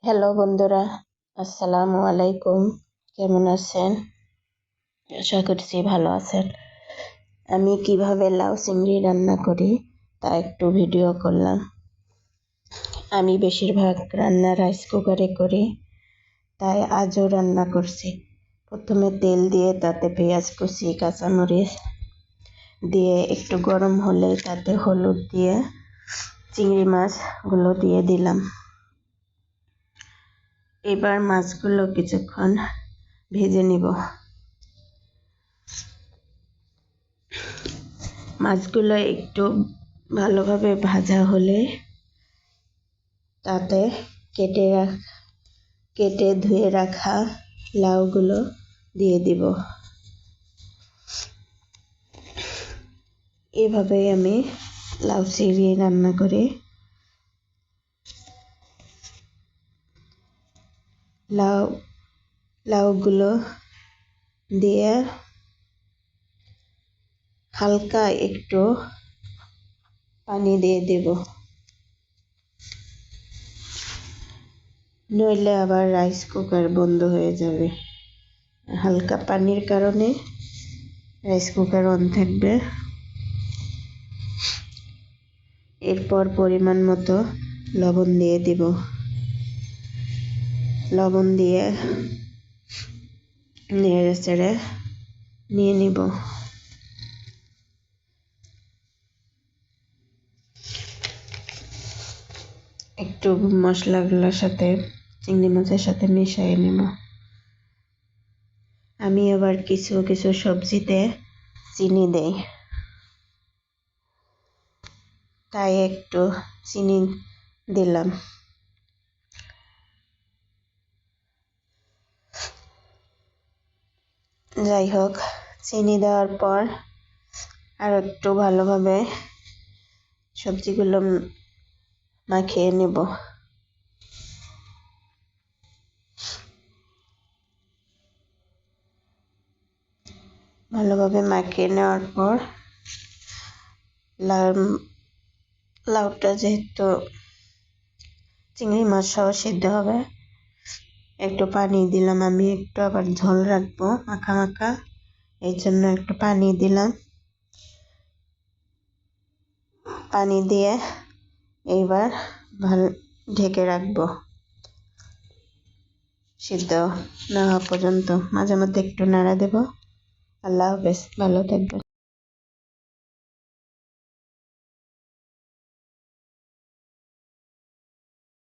Hello বন্ধুরা, আসসালামু আলাইকুম। কেমন আছেন? আশা করছি ভালো আছেন। আমি কিভাবে লাউ চিংড়ি রান্না করি তা একটু ভিডিও করলাম। আমি বেশিরভাগ রান্না রাইস কুকারে করি, তাই আজও রান্না করছি। প্রথমে তেল দিয়ে তাতে পেঁয়াজ কুচি, কাঁচামরিচ দিয়ে একটু গরম হলে তাতে হলুদ দিয়ে চিংড়ি মাছগুলো দিয়ে দিলাম। এবার মাছগুলো কিছুক্ষণ ভেজে নিব। মাছগুলো একটু ভালোভাবে ভাজা হলে তাতে কেটে ধুয়ে রাখা লাউগুলো দিয়ে দিব। এভাবেই আমি লাউ চিংড়ি রান্না করি। লাউগুলো দিয়ে হালকা একটু পানি দিয়ে দেব, নইলে আবার রাইস কুকার বন্ধ হয়ে যাবে। হালকা পানির কারণে রাইস কুকার অন থাকবে। এরপর পরিমাণ মতো লবণ দিয়ে দিব। লবণ দিয়ে নেড়ে চেড়ে নিয়ে নিব। একটু মশলাগুলোর সাথে চিংড়ি মাছের সাথে মিশিয়ে নিব। আমি আবার কিছু কিছু সবজিতে চিনি দেই, তাই একটু চিনি দিলাম। যাই হোক, চিনি দেওয়ার পর আর একটু ভালোভাবে সবজিগুলো মাখিয়ে নেব। ভালোভাবে মাখিয়ে নেওয়ার পর লাউটা যেহেতু চিংড়ি মাছ সহ সিদ্ধ হবে, একটু পানি দিলাম। আমি একটু আবার ঝোল রাখবো মাখা মাখা, এই জন্য একটু পানি দিলাম। পানি দিয়ে এইবার ঢেকে রাখবো সিদ্ধ না হওয়া পর্যন্ত। মাঝে মধ্যে একটু নাড়া দেব। আল্লাহ হাফেজ, ভালো থাকবেন।